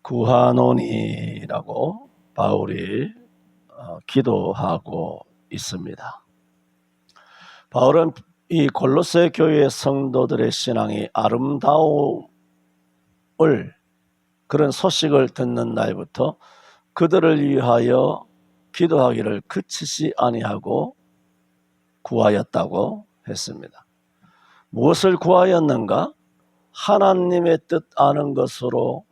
구하노니라고 바울이 기도하고 있습니다. 바울은 이 골로새 교회 성도들의 신앙이 아름다움을 그런 소식을 듣는 날부터 그들을 위하여 기도하기를 그치지 아니하고 구하였다고 했습니다. 무엇을 구하였는가? 하나님의 뜻 아는 것으로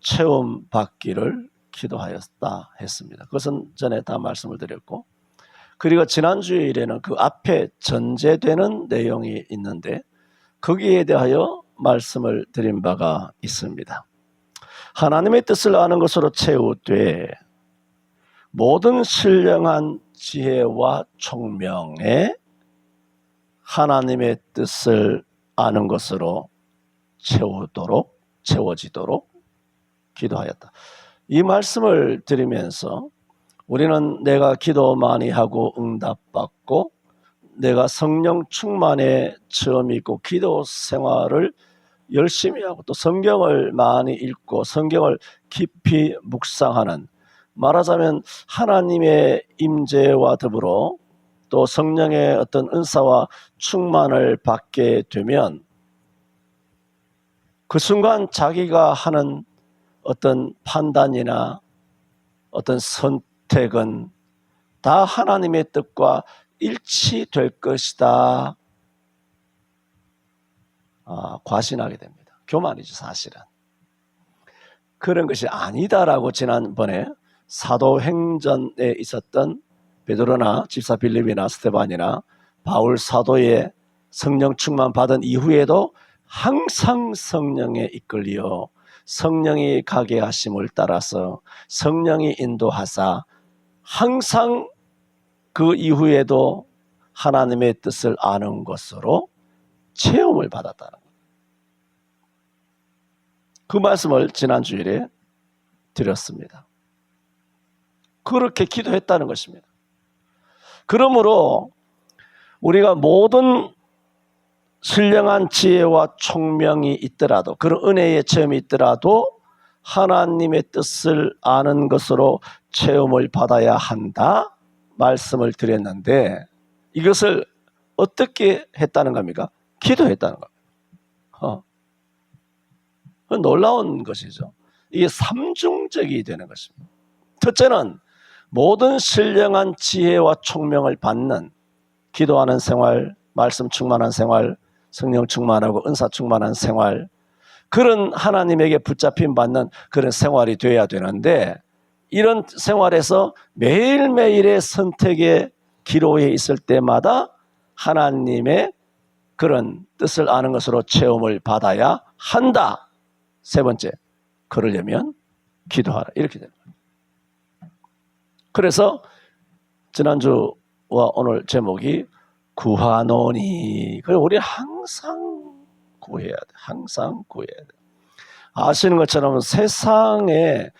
체험받기를 기도하였다 했습니다. 그것은 전에 다 말씀을 드렸고, 그리고 지난주일에는 그 앞에 전제되는 내용이 있는데 거기에 대하여 말씀을 드린 바가 있습니다. 하나님의 뜻을 아는 것으로 채우되 모든 신령한 지혜와 총명에 하나님의 뜻을 아는 것으로 채워지도록 기도하였다. 이 말씀을 드리면서 우리는 내가 기도 많이 하고 응답받고 내가 성령 충만에 처음 있고 기도 생활을 열심히 하고 또 성경을 많이 읽고 성경을 깊이 묵상하는, 말하자면 하나님의 임재와 더불어 또 성령의 어떤 은사와 충만을 받게 되면 그 순간 자기가 하는 어떤 판단이나 어떤 선택은 다 하나님의 뜻과 일치될 것이다. 과신하게 됩니다. 교만이죠, 사실은. 그런 것이 아니다라고 지난번에 사도행전에 있었던 베드로나 집사 빌립이나 스데반이나 바울 사도의 성령 충만 받은 이후에도 항상 성령에 이끌려 성령이 가게 하심을 따라서 성령이 인도하사 항상 그 이후에도 하나님의 뜻을 아는 것으로 체험을 받았다는 것. 그 말씀을 지난 주일에 드렸습니다. 그렇게 기도했다는 것입니다. 그러므로 우리가 모든 신령한 지혜와 총명이 있더라도, 그런 은혜의 체험이 있더라도 하나님의 뜻을 아는 것으로 체험을 받아야 한다 말씀을 드렸는데, 이것을 어떻게 했다는 겁니까? 기도했다는 겁니다. 놀라운 것이죠. 이게 삼중적이 되는 것입니다. 첫째는 모든 신령한 지혜와 총명을 받는 기도하는 생활, 말씀 충만한 생활, 성령 충만하고 은사 충만한 생활, 그런 하나님에게 붙잡힘 받는 그런 생활이 되어야 되는데, 이런 생활에서 매일매일의 선택의 기로에 있을 때마다 하나님의 그런 뜻을 아는 것으로 체험을 받아야 한다. 세 번째, 그러려면 기도하라. 이렇게 됩니다. 그래서 지난주와 오늘 제목이 구하노니. 그리고 우리는 항상 구해야 돼. 항상 구해야 돼. 아시는 것처럼 세상의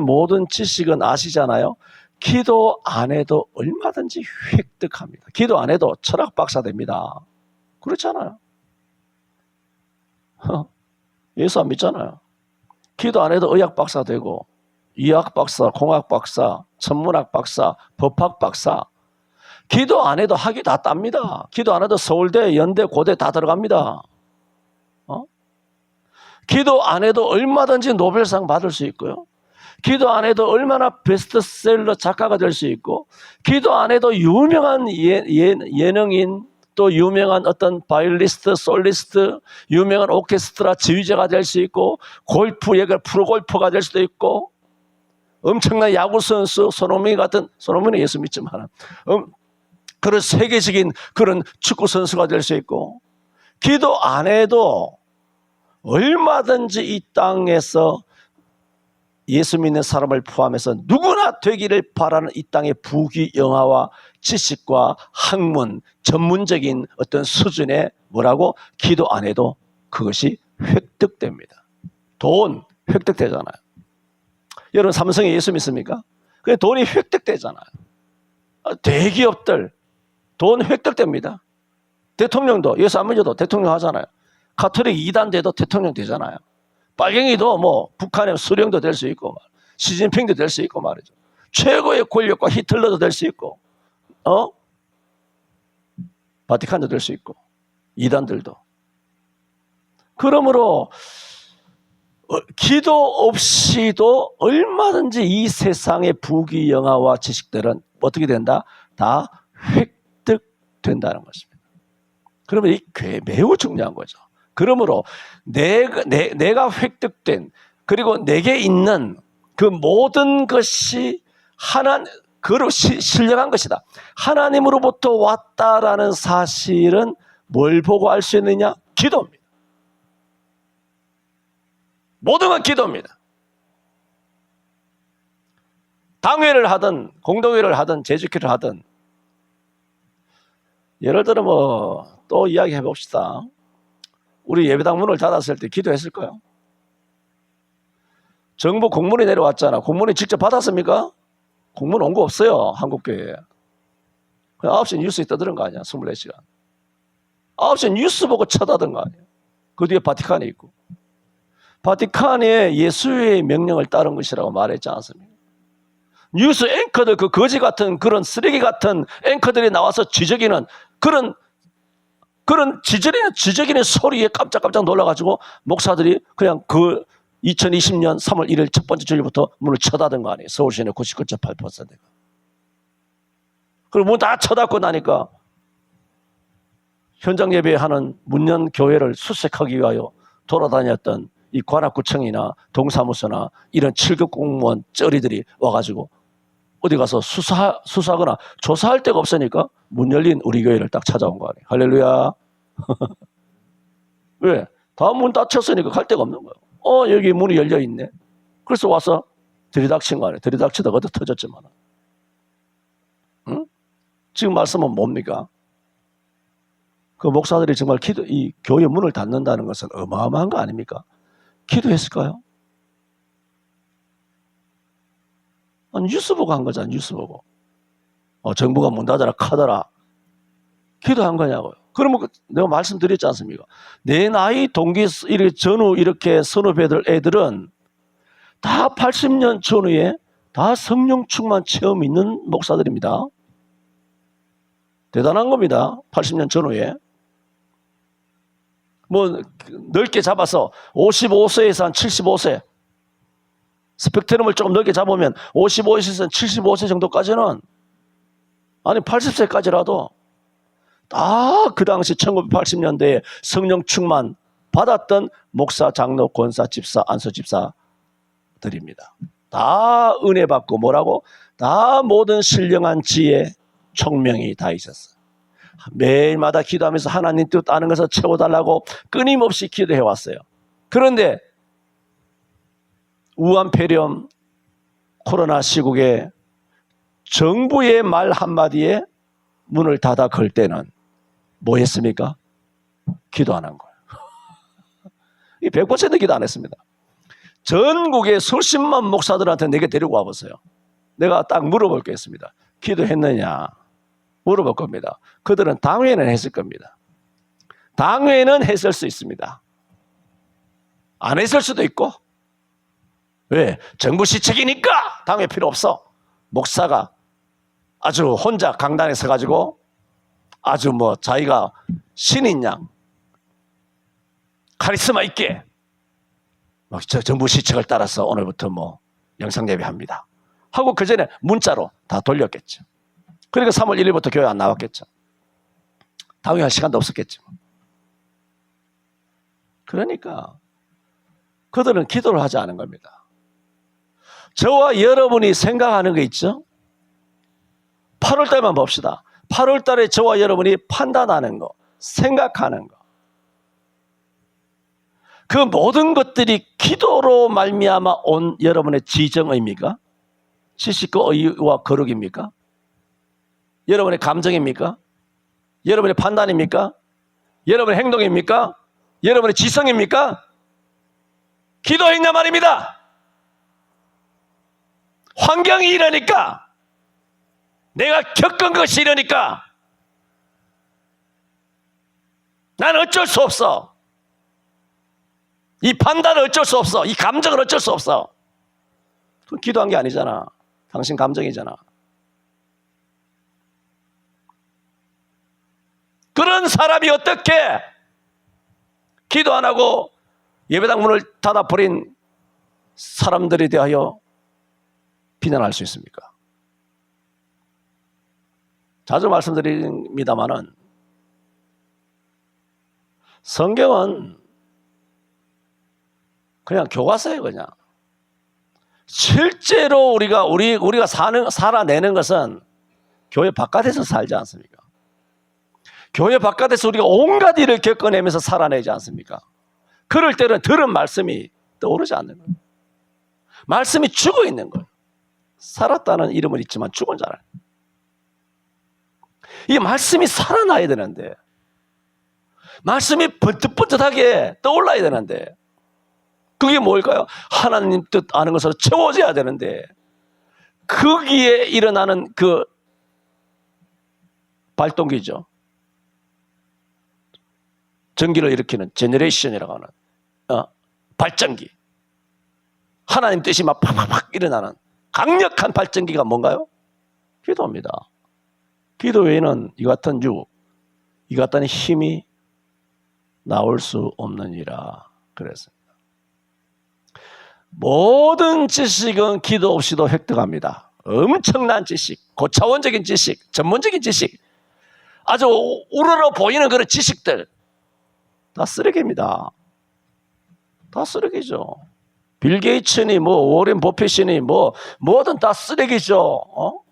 모든 지식은 아시잖아요. 기도 안 해도 얼마든지 획득합니다. 기도 안 해도 철학 박사 됩니다. 그렇잖아요. 예수 안 믿잖아요. 기도 안 해도 의학 박사 되고, 의학 박사, 공학 박사, 천문학 박사, 법학 박사. 기도 안 해도 학위 다 땁니다. 기도 안 해도 서울대, 연대, 고대 다 들어갑니다. 기도 안 해도 얼마든지 노벨상 받을 수 있고요. 기도 안 해도 얼마나 베스트셀러 작가가 될 수 있고, 기도 안 해도 유명한 예능인, 또 유명한 어떤 바이올리스트, 솔리스트, 유명한 오케스트라 지휘자가 될 수 있고, 골프, 프로골퍼가 될 수도 있고, 엄청난 야구 선수, 손흥민 같은, 손흥민은 예수 믿지만, 그런 세계적인 그런 축구 선수가 될 수 있고, 기도 안 해도 얼마든지 이 땅에서 예수 믿는 사람을 포함해서 누구나 되기를 바라는 이 땅의 부귀영화와 지식과 학문, 전문적인 어떤 수준의 뭐라고? 기도 안 해도 그것이 획득됩니다. 돈 획득되잖아요. 여러분 삼성에 예수 믿습니까? 그게 돈이 획득되잖아요. 대기업들 돈 획득됩니다. 대통령도 예수 안 믿어도 대통령 하잖아요. 가톨릭 2단 돼도 대통령 되잖아요. 빨갱이도 뭐 북한의 수령도 될 수 있고 시진핑도 될 수 있고 말이죠. 최고의 권력과 히틀러도 될 수 있고 바티칸도 될 수 있고 이단들도. 그러므로 기도 없이도 얼마든지 이 세상의 부귀영화와 지식들은 어떻게 된다? 다 획득된다는 것입니다. 그러면 이게 매우 중요한 거죠. 그러므로 내가 획득된 그리고 내게 있는 그 모든 것이 신령한 것이다. 하나님으로부터 왔다라는 사실은 뭘 보고 알 수 있느냐? 기도입니다. 모든 건 기도입니다. 당회를 하든 공동회를 하든 제주기를 하든 예를 들어 뭐 또 이야기해 봅시다. 우리 예배당 문을 닫았을 때 기도했을까요? 정부 공문이 내려왔잖아. 공문이 직접 받았습니까? 공문 온 거 없어요. 한국교회에. 그냥 9시 뉴스에 떠드는 거 아니야. 24시간. 9시 뉴스 보고 쳐다든 거 아니야. 그 뒤에 바티칸이 있고. 바티칸의 예수의 명령을 따른 것이라고 말했지 않습니까? 뉴스 앵커들 그 거지 같은 그런 쓰레기 같은 앵커들이 나와서 지적이는 그런 지적이는 소리에 깜짝깜짝 놀라가지고 목사들이 그냥 그 2020년 3월 1일 첫 번째 주일부터 문을 쳐닫은 거 아니에요. 서울시내 99.8%가. 그리고 문 다 쳐닫고 나니까 현장 예배하는 문연 교회를 수색하기 위하여 돌아다녔던 이 관악구청이나 동사무소나 이런 7급 공무원 쩌리들이 와가지고 어디 가서 수사하거나 조사할 데가 없으니까 문 열린 우리 교회를 딱 찾아온 거 아니에요. 할렐루야. 왜? 다 문 닫혔으니까 갈 데가 없는 거예요. 여기 문이 열려 있네. 그래서 와서 들이닥친 거 아니에요. 들이닥치다가 어디 터졌지만. 응? 지금 말씀은 뭡니까? 그 목사들이 정말 이 교회 문을 닫는다는 것은 어마어마한 거 아닙니까? 기도했을까요? 뉴스 보고 한 거잖아. 뉴스 보고. 정부가 문 닫아라 카더라. 기도한 거냐고요. 그러면 내가 말씀드렸지 않습니까? 내 나이 동기 전후 이렇게 선후배들 애들은 다 80년 전후에 다 성령 충만 체험 있는 목사들입니다. 대단한 겁니다. 80년 전후에. 뭐 넓게 잡아서 55세에서 한 75세 스펙트럼을 조금 넓게 잡으면 55세에서 75세 정도까지는 아니 80세까지라도 다 그 당시 1980년대에 성령 충만 받았던 목사, 장로, 권사, 집사, 안수 집사들입니다. 다 은혜 받고 뭐라고? 다 모든 신령한 지혜, 총명이 다 있었어요. 매일마다 기도하면서 하나님 뜻 아는 것을 채워달라고 끊임없이 기도해 왔어요. 그런데 우한폐렴 코로나 시국에 정부의 말 한마디에 문을 닫아 걸 때는 뭐 했습니까? 기도 안 한 거예요. 100% 기도 안 했습니다. 전국의 수십만 목사들한테 내게 데리고 와보세요. 내가 딱 물어볼 게 있습니다. 기도했느냐? 물어볼 겁니다. 그들은 당회는 했을 겁니다. 당회는 했을 수 있습니다. 안 했을 수도 있고. 왜? 정부 시책이니까 당회 필요 없어. 목사가 아주 혼자 강단에 서가지고 아주 뭐 자기가 신인 양 카리스마 있게 정부 시책을 따라서 오늘부터 뭐 영상 예배합니다 하고 그 전에 문자로 다 돌렸겠죠. 그러니까 3월 1일부터 교회 안 나왔겠죠. 당회할 시간도 없었겠죠. 그러니까 그들은 기도를 하지 않은 겁니다. 저와 여러분이 생각하는 거 있죠? 8월 달만 봅시다. 8월 달에 저와 여러분이 판단하는 거, 생각하는 거. 그 모든 것들이 기도로 말미암아 온 여러분의 지정의입니까? 지식과 의와 거룩입니까? 여러분의 감정입니까? 여러분의 판단입니까? 여러분의 행동입니까? 여러분의 지성입니까? 기도했냐 말입니다. 환경이 이러니까, 내가 겪은 것이 이러니까 나는 어쩔 수 없어. 이 판단은 어쩔 수 없어. 이 감정은 어쩔 수 없어. 그건 기도한 게 아니잖아. 당신 감정이잖아. 그런 사람이 어떻게 기도 안 하고 예배당 문을 닫아버린 사람들에 대하여 비난할 수 있습니까? 자주 말씀드립니다마는 성경은 그냥 교과서예요. 그냥 실제로 우리가 살아내는 것은 교회 바깥에서 살지 않습니까? 교회 바깥에서 우리가 온갖 일을 겪어내면서 살아내지 않습니까? 그럴 때는 들은 말씀이 떠오르지 않는 거예요. 말씀이 죽어 있는 거예요. 살았다는 이름은 있지만 죽었잖아요. 이 말씀이 살아나야 되는데, 말씀이 번뜩번뜩하게 떠올라야 되는데, 그게 뭘까요? 하나님 뜻 아는 것으로 채워져야 되는데, 거기에 일어나는 그 발동기죠. 전기를 일으키는 제너레이션이라고 하는 발전기. 하나님 뜻이 막 팍팍팍 일어나는 강력한 발전기가 뭔가요? 기도입니다. 기도 외에는 이 같은 이 같은 힘이 나올 수 없느니라 그랬습니다. 모든 지식은 기도 없이도 획득합니다. 엄청난 지식, 고차원적인 지식, 전문적인 지식, 아주 우러러 보이는 그런 지식들 다 쓰레기입니다. 다 쓰레기죠. 빌 게이츠니 워렌 버핏이니 뭐든 다 쓰레기죠.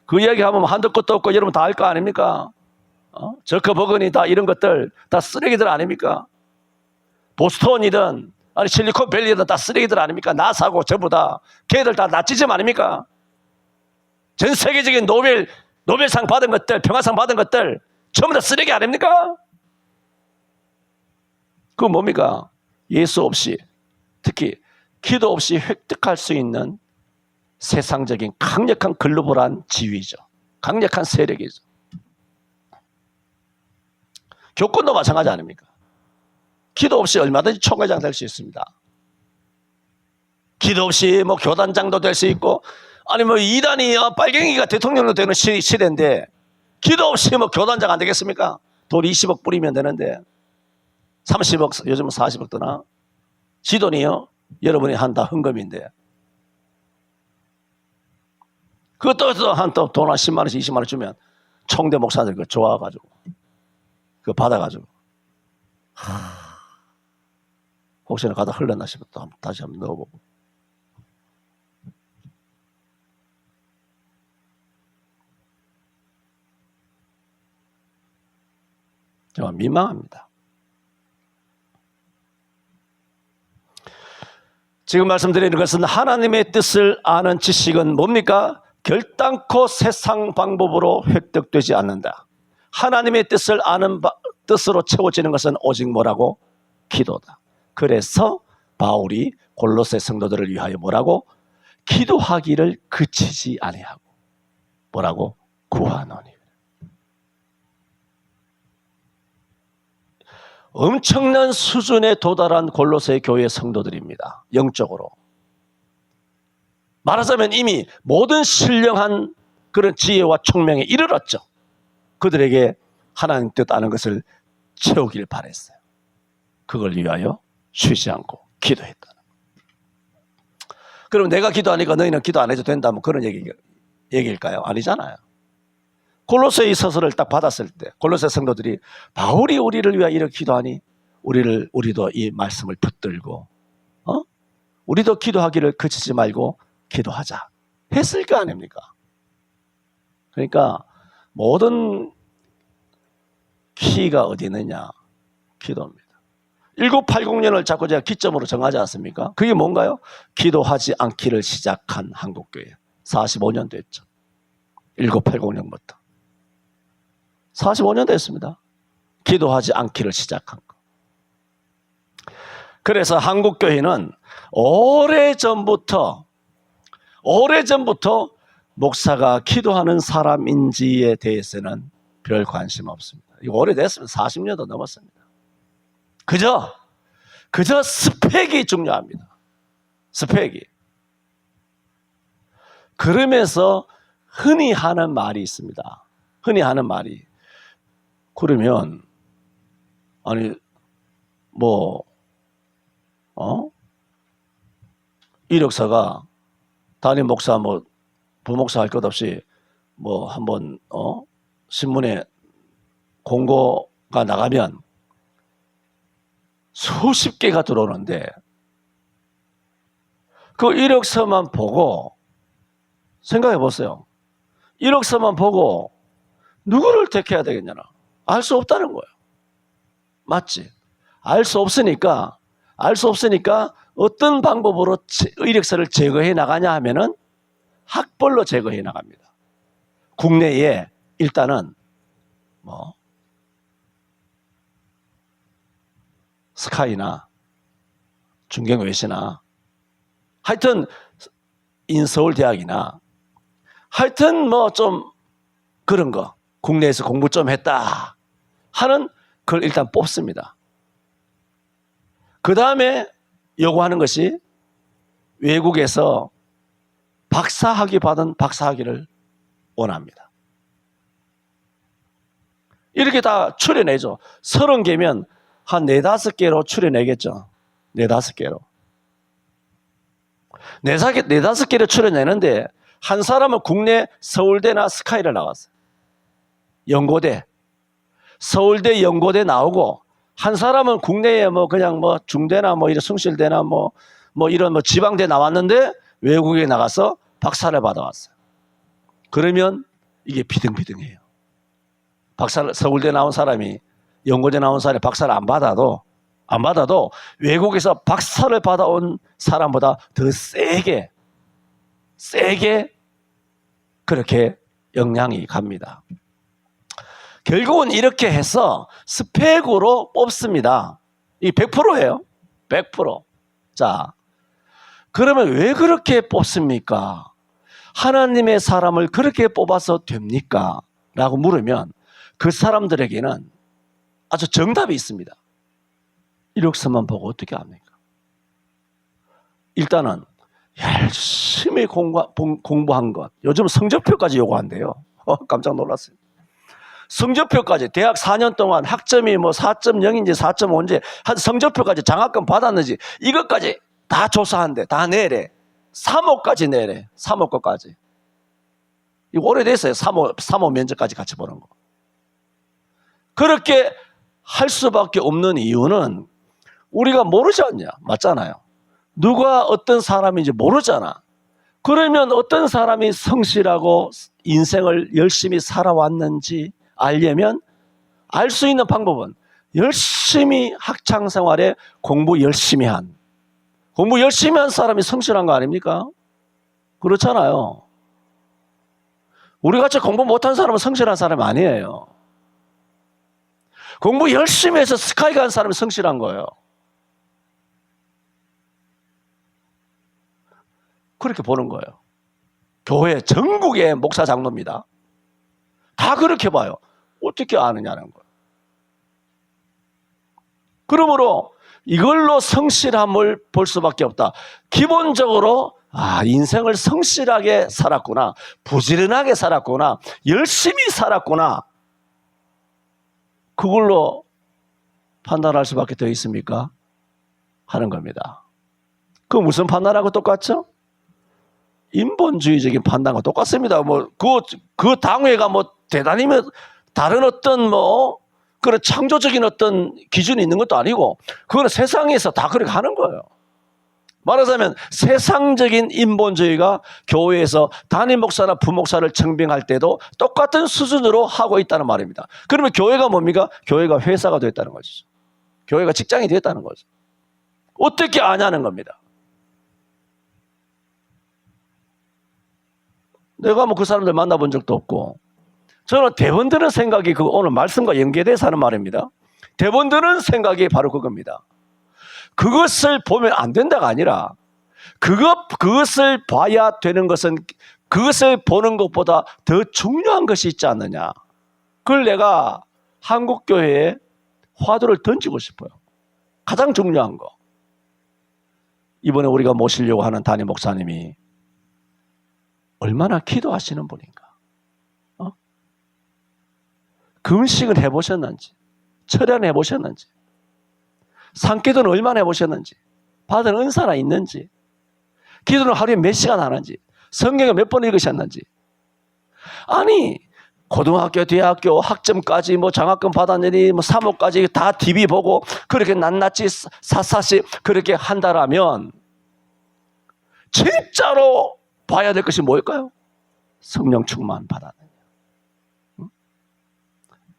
그 이야기하면 한도 끝도 없고 여러분 다 알 거 아닙니까? 저커버그니 다 이런 것들 다 쓰레기들 아닙니까? 보스턴이든 아니 실리콘밸리든 다 쓰레기들 아닙니까? 나사고 전부 다 걔들 다 나치즘 아닙니까? 전 세계적인 노벨상 받은 것들, 평화상 받은 것들 전부 다 쓰레기 아닙니까? 그건 뭡니까? 예수 없이, 특히 기도 없이 획득할 수 있는 세상적인 강력한 글로벌한 지위죠. 강력한 세력이죠. 교권도 마찬가지 아닙니까? 기도 없이 얼마든지 총회장 될 수 있습니다. 기도 없이 교단장도 될 수 있고, 아니 이단이 빨갱이가 대통령도 되는 시대인데, 기도 없이 교단장 안 되겠습니까? 돈 20억 뿌리면 되는데, 30억, 요즘은 40억 드나? 지돈이요? 여러분이 한다 헌금인데. 그것도 돈 한 10만원씩 20만원 주면 총대 목사들 그거 좋아가지고 그거 받아가지고 혹시나 가다 흘렀나 싶어 또 다시 한번 넣어보고. 정말 민망합니다. 지금 말씀드리는 것은 하나님의 뜻을 아는 지식은 뭡니까? 결단코 세상 방법으로 획득되지 않는다. 하나님의 뜻을 아는 뜻으로 채워지는 것은 오직 뭐라고? 기도다. 그래서 바울이 골로새 성도들을 위하여 뭐라고? 기도하기를 그치지 아니하고 뭐라고? 구하노니. 엄청난 수준에 도달한 골로새 교회 성도들입니다. 영적으로. 말하자면 이미 모든 신령한 그런 지혜와 총명에 이르렀죠. 그들에게 하나님 뜻 아는 것을 채우길 바랬어요. 그걸 위하여 쉬지 않고 기도했다는 거예요. 그럼 내가 기도하니까 너희는 기도 안 해도 된다면 그런 얘기일까요? 아니잖아요. 골로새 이 서술을 딱 받았을 때 골로새 성도들이 바울이 우리를 위하여 이렇게 기도하니 우리도 이 말씀을 붙들고 우리도 기도하기를 그치지 말고 기도하자 했을 거 아닙니까? 그러니까 모든 키가 어디 있느냐? 기도입니다. 1980년을 자꾸 제가 기점으로 정하지 않습니까? 그게 뭔가요? 기도하지 않기를 시작한 한국교회 45년 됐죠. 1980년부터 45년 됐습니다. 기도하지 않기를 시작한 거. 그래서 한국교회는 오래전부터 목사가 기도하는 사람인지에 대해서는 별 관심 없습니다. 이거 오래됐습니다. 40년도 넘었습니다. 그저 그저 스펙이 중요합니다. 스펙이. 그러면서 흔히 하는 말이 있습니다. 흔히 하는 말이. 그러면 아니 이력서가 담임 목사 부목사 할 것 없이 한번 신문에 공고가 나가면 수십 개가 들어오는데 그 이력서만 보고 생각해 보세요. 이력서만 보고 누구를 택해야 되겠냐나 알 수 없다는 거예요. 맞지? 알 수 없으니까 어떤 방법으로 이력서를 제거해 나가냐 하면은 학벌로 제거해 나갑니다. 국내에 일단은 스카이나 중경외시나 하여튼 인서울대학이나 하여튼 좀 그런 거 국내에서 공부 좀 했다 하는 걸 일단 뽑습니다. 그 다음에 요구하는 것이 외국에서 박사학위 받은 박사학위를 원합니다. 이렇게 다 추려내죠. 30개면 한 4, 5개로 추려내겠죠. 4, 5개로. 4, 5개를 추려내는데 한 사람은 국내 서울대나 스카이를 나갔어요. 연고대. 서울대, 연고대 나오고 한 사람은 국내에 그냥 중대나 이런 숭실대나 이런 지방대 나왔는데 외국에 나가서 박사를 받아왔어요. 그러면 이게 비등비등해요. 서울대 나온 사람이 연고대 나온 사람이 박사를 안 받아도 외국에서 박사를 받아온 사람보다 더 세게 그렇게 영향이 갑니다. 결국은 이렇게 해서 스펙으로 뽑습니다. 이 100%예요. 100%. 자, 그러면 왜 그렇게 뽑습니까? 하나님의 사람을 그렇게 뽑아서 됩니까? 라고 물으면 그 사람들에게는 아주 정답이 있습니다. 이력서만 보고 어떻게 합니까? 일단은 열심히 공부한 것. 요즘 성적표까지 요구한대요. 깜짝 놀랐어요. 성적표까지 대학 4년 동안 학점이 4.0인지 4.5인지 한 성적표까지 장학금 받았는지 이것까지 다 조사한대. 다 내래. 3호까지 내래. 3호 거까지. 이거 오래됐어요. 3호 면접까지 같이 보는 거. 그렇게 할 수밖에 없는 이유는 우리가 모르지 않냐? 맞잖아요. 누가 어떤 사람인지 모르잖아. 그러면 어떤 사람이 성실하고 인생을 열심히 살아왔는지 알려면 알 수 있는 방법은 열심히 학창생활에 공부 열심히 한 사람이 성실한 거 아닙니까? 그렇잖아요. 우리같이 공부 못한 사람은 성실한 사람이 아니에요. 공부 열심히 해서 스카이 간 사람이 성실한 거예요. 그렇게 보는 거예요. 교회 전국의 목사 장로입니다. 다 그렇게 봐요. 어떻게 아느냐는 거예요. 그러므로 이걸로 성실함을 볼 수밖에 없다. 기본적으로 인생을 성실하게 살았구나. 부지런하게 살았구나. 열심히 살았구나. 그걸로 판단할 수밖에 더 있습니까? 하는 겁니다. 그 무슨 판단하고 똑같죠? 인본주의적인 판단과 똑같습니다. 그 당회가 대단히 다른 어떤 그런 창조적인 어떤 기준이 있는 것도 아니고 그거는 세상에서 다 그렇게 하는 거예요. 말하자면 세상적인 인본주의가 교회에서 담임 목사나 부목사를 청빙할 때도 똑같은 수준으로 하고 있다는 말입니다. 그러면 교회가 뭡니까? 교회가 회사가 됐다는 거죠. 교회가 직장이 됐다는 거죠. 어떻게 아냐는 겁니다. 내가 그 사람들 만나본 적도 없고 저는 대번 드는 생각이 오늘 말씀과 연계돼서 하는 말입니다. 대번 드는 생각이 바로 그겁니다. 그것을 보면 안 된다가 아니라 그것을 봐야 되는 것은 그것을 보는 것보다 더 중요한 것이 있지 않느냐. 그걸 내가 한국교회에 화두를 던지고 싶어요. 가장 중요한 거. 이번에 우리가 모시려고 하는 담임 목사님이 얼마나 기도하시는 분인가. 금식은 해보셨는지, 철야는 해보셨는지, 산기도는 얼마나 해보셨는지, 받은 은사나 있는지, 기도는 하루에 몇 시간 하는지, 성경을 몇 번 읽으셨는지. 아니 고등학교, 대학교, 학점까지 뭐 장학금 받았느니 뭐 사모까지 다 TV 보고 그렇게 낱낱이 샅샅이 그렇게 한다라면 진짜로 봐야 될 것이 뭘까요? 성령 충만 받았느냐,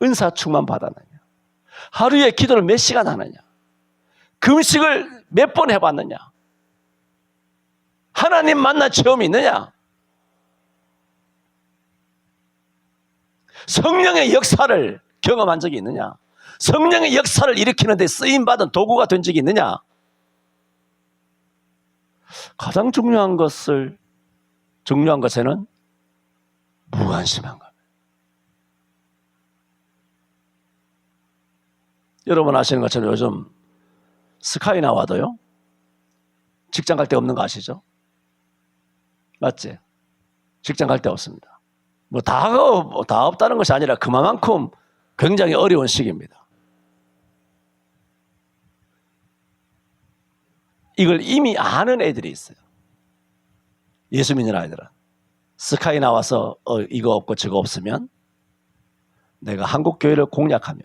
은사 충만 받았느냐, 하루에 기도를 몇 시간 하느냐, 금식을 몇 번 해봤느냐, 하나님 만난 체험이 있느냐, 성령의 역사를 경험한 적이 있느냐, 성령의 역사를 일으키는 데 쓰임받은 도구가 된 적이 있느냐. 가장 중요한 것에는 무관심한 겁니다. 여러분 아시는 것처럼 요즘 스카이 나와도요, 직장 갈 데 없는 거 아시죠? 맞지? 직장 갈 데 없습니다. 뭐 다 없다는 것이 아니라 그만큼 굉장히 어려운 시기입니다. 이걸 이미 아는 애들이 있어요. 예수 믿는 아이들은. 스카이 나와서 이거 없고 저거 없으면 내가 한국 교회를 공략하면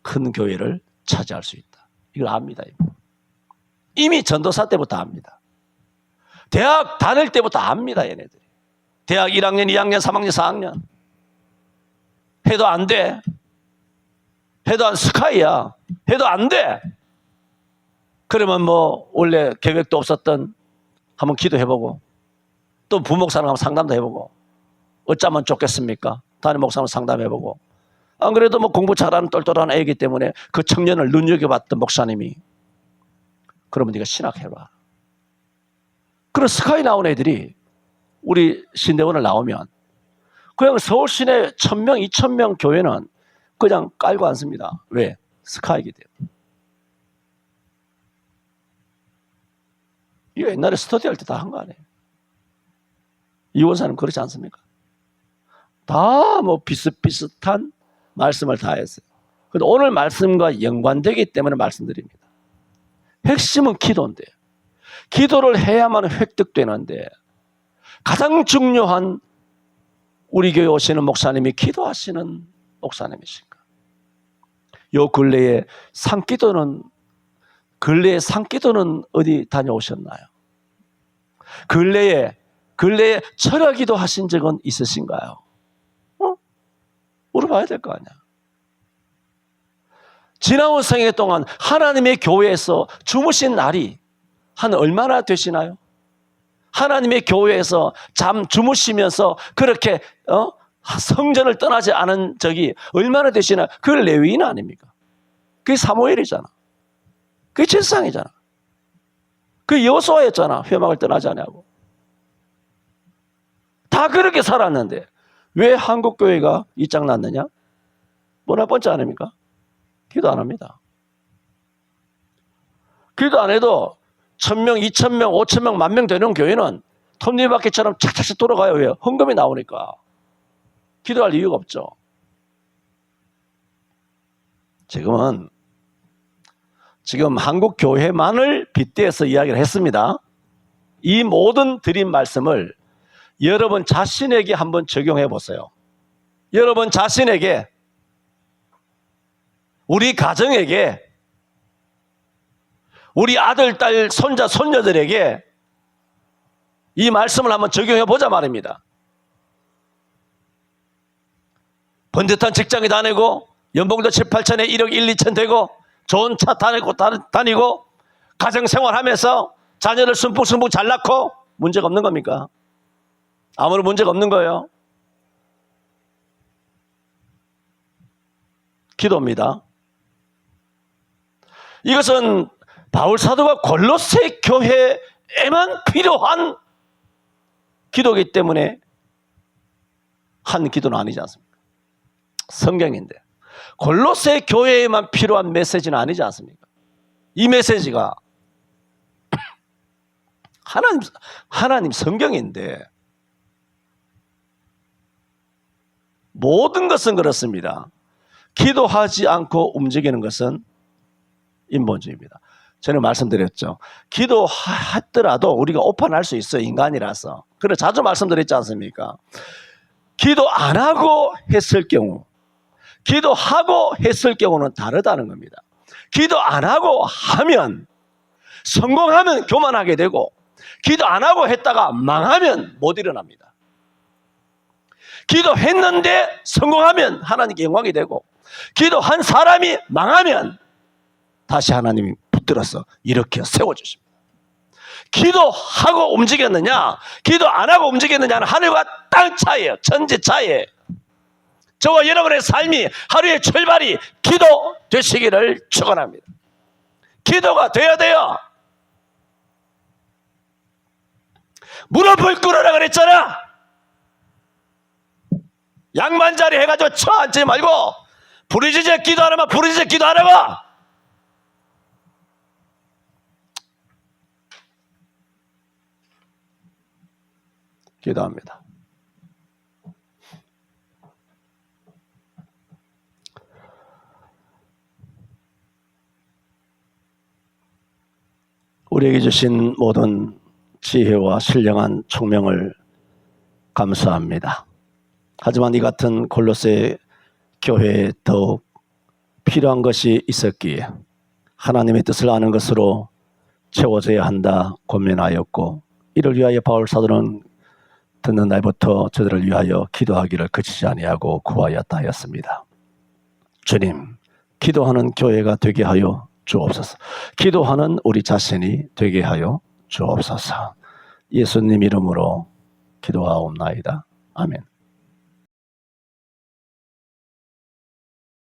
큰 교회를 차지할 수 있다. 이걸 압니다. 이미 전도사 때부터 압니다. 대학 다닐 때부터 압니다. 얘네들이. 대학 1학년, 2학년, 3학년, 4학년 해도 안 돼. 해도 안 스카이야. 해도 안 돼. 그러면 뭐 원래 계획도 없었던 한번 기도해보고 또 부목사랑 한번 상담도 해보고 어쩌면 좋겠습니까? 담임 목사랑 상담해보고 안 그래도 뭐 공부 잘하는 똘똘한 애이기 때문에 그 청년을 눈여겨봤던 목사님이 그러면 네가 신학해봐. 그런 스카이 나온 애들이 우리 신대원을 나오면 그냥 서울 시내 1000명, 2000명 교회는 그냥 깔고 앉습니다. 왜? 스카이기 때문에. 이거 옛날에 스터디 할 때 다 한 거 아니에요? 이원사님 그렇지 않습니까? 다 뭐 비슷비슷한 말씀을 다 했어요. 그런데 오늘 말씀과 연관되기 때문에 말씀드립니다. 핵심은 기도인데, 기도를 해야만 획득되는데 가장 중요한 우리 교회 오시는 목사님이 기도하시는 목사님이신가? 요 근래에 산기도는 어디 다녀오셨나요? 근래에 철야기도 하신 적은 있으신가요? 물어봐야 될 거 아니야. 지나온 생애 동안 하나님의 교회에서 주무신 날이 한 얼마나 되시나요? 하나님의 교회에서 주무시면서 그렇게 성전을 떠나지 않은 적이 얼마나 되시나? 그게 레위인 아닙니까? 그게 사무엘이잖아. 그게 제사장이잖아. 그게 여호수아였잖아. 회막을 떠나지 않냐고. 다 그렇게 살았는데 왜 한국교회가 이 짝 났느냐? 뭐나 번째 아닙니까? 기도 안 합니다. 기도 안 해도 1000명, 2000명, 5000명, 10,000명 되는 교회는 톱니바퀴처럼 착착착 돌아가요. 왜? 헌금이 나오니까. 기도할 이유가 없죠. 지금 한국 교회만을 빗대서 이야기를 했습니다. 이 모든 드린 말씀을 여러분 자신에게 한번 적용해 보세요. 여러분 자신에게, 우리 가정에게, 우리 아들, 딸, 손자, 손녀들에게 이 말씀을 한번 적용해 보자 말입니다. 번듯한 직장에 다니고 연봉도 7, 8천에 1억 1, 2천 되고 좋은 차 다니고 가정생활하면서 자녀를 순풍순풍 잘 낳고 문제가 없는 겁니까? 아무런 문제가 없는 거예요. 기도입니다. 이것은 바울 사도가 골로새 교회에만 필요한 기도이기 때문에 한 기도는 아니지 않습니까? 성경인데 골로새 교회에만 필요한 메시지는 아니지 않습니까? 이 메시지가 하나님 성경인데 모든 것은 그렇습니다. 기도하지 않고 움직이는 것은 인본주의입니다. 저는 말씀드렸죠. 기도하더라도 우리가 오판할 수 있어요. 인간이라서. 그래 자주 말씀드렸지 않습니까? 기도 안 하고 했을 경우, 기도하고 했을 경우는 다르다는 겁니다. 기도 안 하고 하면, 성공하면 교만하게 되고, 기도 안 하고 했다가 망하면 못 일어납니다. 기도했는데 성공하면 하나님께 영광이 되고, 기도한 사람이 망하면 다시 하나님이 붙들어서 이렇게 세워주십니다. 기도하고 움직였느냐, 기도 안 하고 움직였느냐는 하늘과 땅 차이에요. 천지 차이에요. 저와 여러분의 삶이 하루의 출발이 기도 되시기를 축원합니다. 기도가 돼야 돼요. 무릎을 꿇으라 그랬잖아. 양반자리 해가지고 쳐앉지 말고 부르짖어 기도하라면 부르짖어 기도하라고. 기도합니다. 우리에게 주신 모든 지혜와 신령한 총명을 감사합니다. 하지만 이 같은 골로새 교회에 더욱 필요한 것이 있었기에 하나님의 뜻을 아는 것으로 채워져야 한다 고민하였고, 이를 위하여 바울 사도는 듣는 날부터 저들을 위하여 기도하기를 그치지 아니하고 구하였다 하였습니다. 주님, 기도하는 교회가 되게 하여 주옵소서. 기도하는 우리 자신이 되게 하여 주옵소서. 예수님 이름으로 기도하옵나이다. 아멘.